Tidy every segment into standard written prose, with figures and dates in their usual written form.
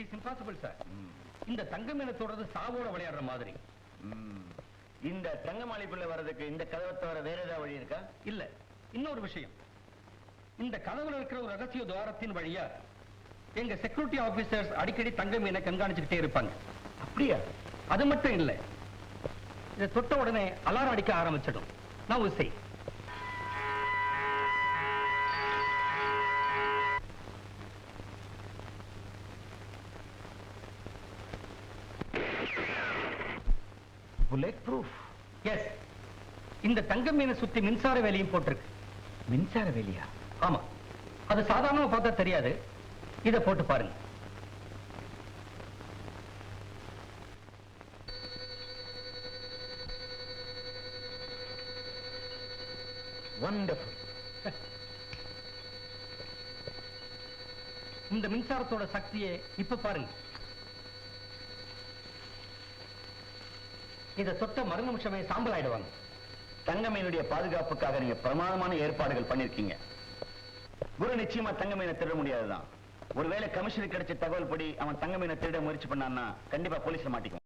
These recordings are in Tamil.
Is impossible sir. இந்த தங்க மீனை தொடர்ந்து சாவோட விளையாடுற மாதிரி. இந்த தங்கமாளிக்குள்ள வர்றதுக்கு இந்த கதவை தவிர வேற ஏதாவது வழி இருக்கா? இல்ல, இன்னொரு விஷயம். இந்த கதவுல இருக்கிற ஒரு ரகசிய துவாரத்தின் வழியா எங்க செக்யூரிட்டி ஆபீசர்ஸ் அடிக்கடி தங்க மீனை கண்காணிச்சுக்கிட்டே இருப்பாங்க. அப்படியா? அது மட்டும் இல்ல, இதை தொட்ட உடனே அலாரம் அடிக்க ஆரம்பிச்சிடும். நான் ஒரு செய் புல்லட் ப்ரூஃப். எஸ், இந்த தங்க மீனை சுத்தி மின்சார வேலையும் போட்டிருக்கு. மின்சார வேலையா? ஆமா, அது சாதாரணமா பார்த்தா தெரியாது. இதை போட்டு பாருங்க. வண்டர்ஃபுல். இந்த மின்சாரத்தோட சக்தியை இப்ப பாருங்க. இதை தொட்ட மறு நிமிஷமே சாம்பல் ஆயிடுவாங்க. தங்கமீனுடைய பாதுகாப்புக்காக நீங்க பிரமாதமான ஏற்பாடுகள் பண்ணிருக்கீங்க. குரு நிச்சயமா தங்கமீனை திருட முடியாதுதான். ஒருவேளை கமிஷனுக்கு கிடைச்ச தகவல் படி அவன் தங்கமீனை திருட முயற்சி பண்ணான்னா கண்டிப்பா போலீஸ்ல மாட்டிக்குவான்.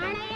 அணைய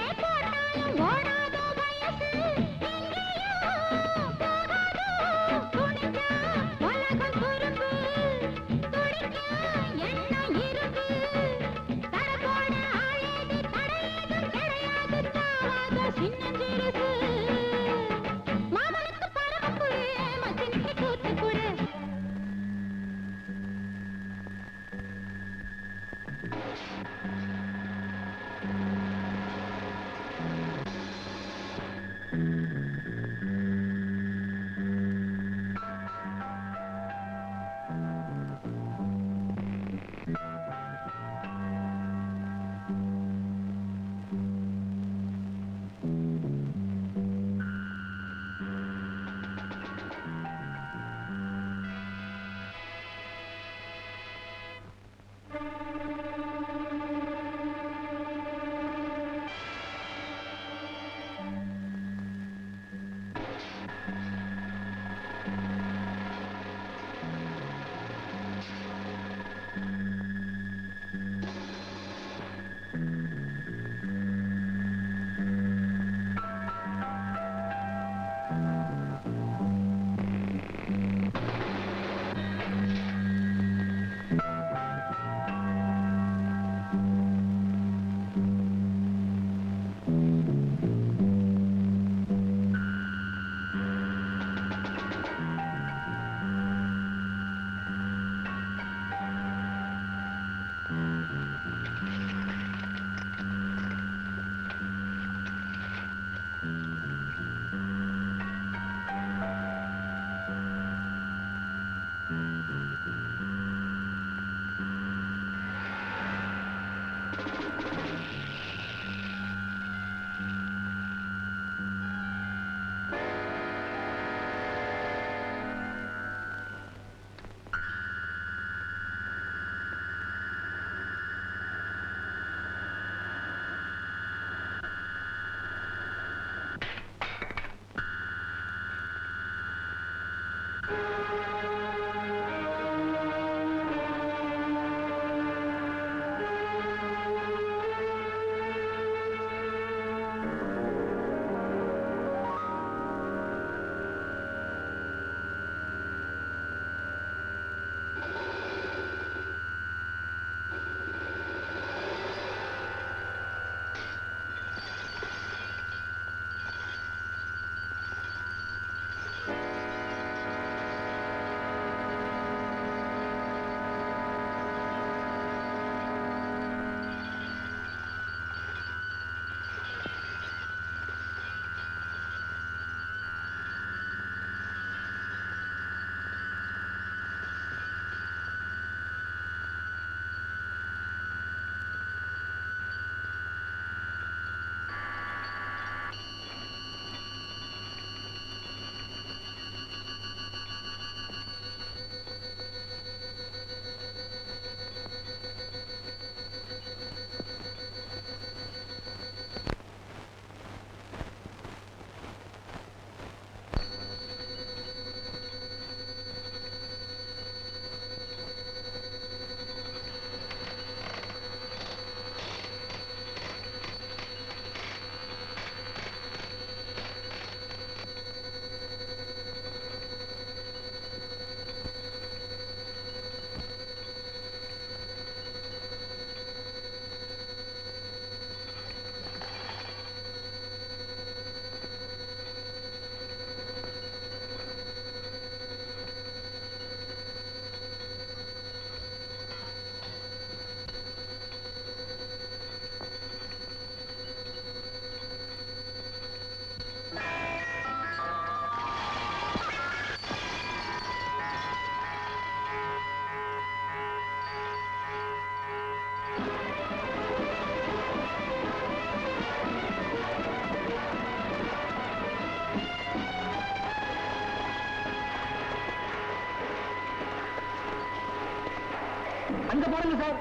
அங்க பாருங்க சார்.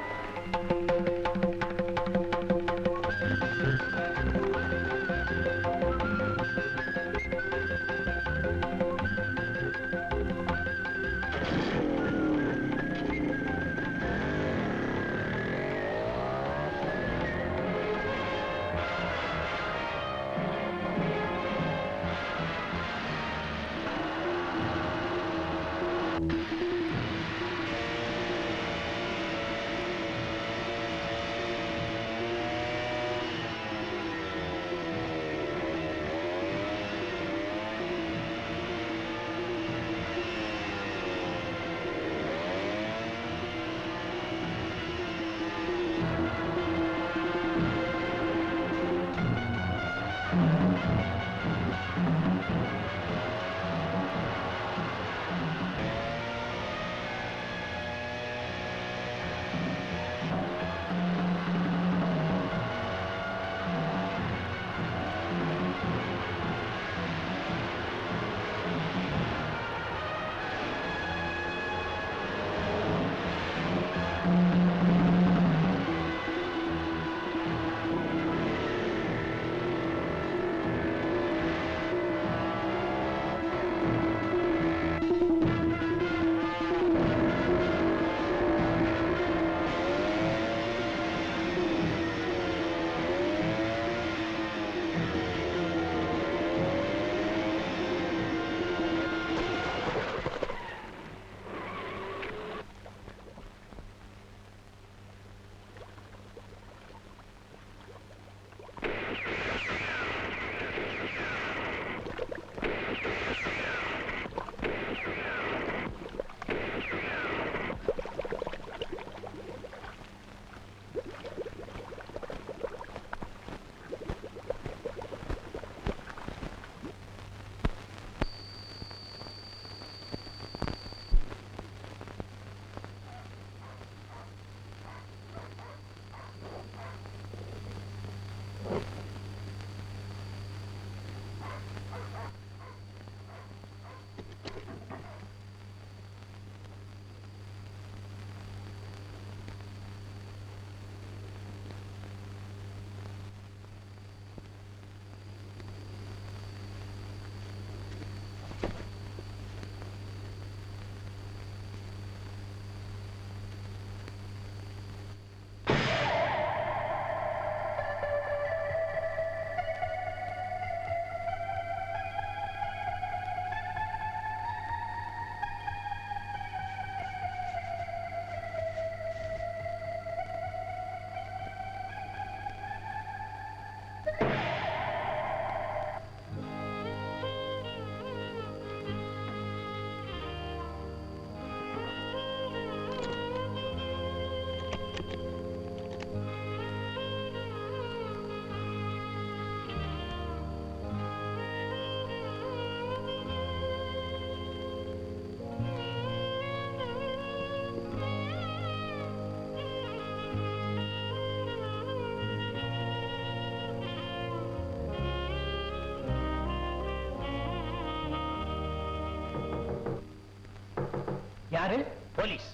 யாரு? போலீஸ்.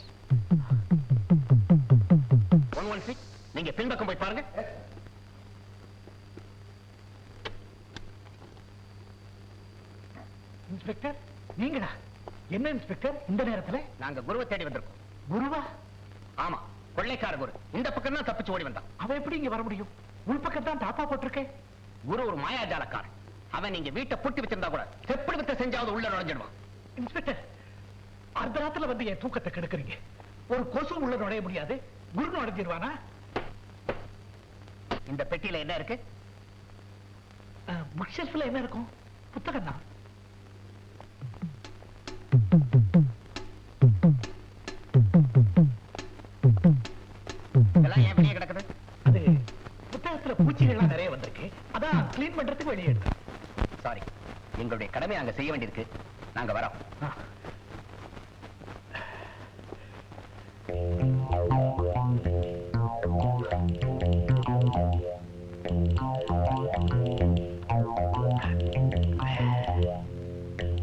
116 நீங்க பின்பக்கம் போய் பாருங்க. இன்ஸ்பெக்டர் நீங்களா? என்ன இன்ஸ்பெக்டர் இந்த நேரத்துல? நாங்க குருவை தேடி வந்திருக்கோம். குருவா? ஆமா, கொள்ளைக்கார குரு. இந்த பக்கம் தான் தப்பிச்சு ஓடி வந்தான். அவன் எப்படி இங்க வர முடியும்? உள்பக்கம் தான் தாப்பா போட்டிருக்கேன். குரு ஒரு மாயாஜாலக்காரன். அவன் நீங்க வீட்டை பூட்டி வச்சிருந்தா கூட எப்படி வித்த செஞ்சாவது உள்ள நுழைஞ்சிடுவான். இன்ஸ்பெக்டர் அர்த்தராத்துல வந்து என் தூக்கத்தை கெடுக்கிறீங்க. ஒரு கொசு உள்ள நுழைய முடியாது, குரு நுழைஞ்சிருவானா? இந்த பெட்டியில என்ன இருக்கு? புக் ஷெல்ஃப்ல என்ன இருக்கும்? புத்தகம் தான். இதெல்லாம் ஏன் வெளியே கிடக்குது? அது புத்தகத்துல பூச்சிகள்லாம் நிறைய வந்திருக்கு, அதான் கிளீன் பண்றதுக்கு வெளியே எடுத்தேன். சாரி, எங்களுடைய கடமை அங்க செய்ய வேண்டியிருக்கு. நாங்க வரோம்.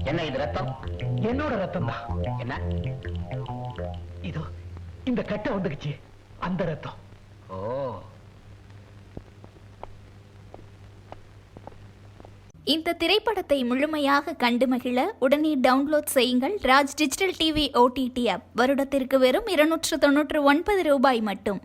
என்ன இது? ரத்தம்? என்னோட ரத்தம் தான். என்ன இதோ இந்த கட்டை வந்துக்குச்சு, அந்த ரத்தம். ஓ, இந்த திரைப்படத்தை முழுமையாக கண்டு மகிழ உடனே டவுன்லோட் செய்யுங்கள் Raj digital TV OTT app. வருடத்திற்கு வெறும் 299 ரூபாய் மட்டும்.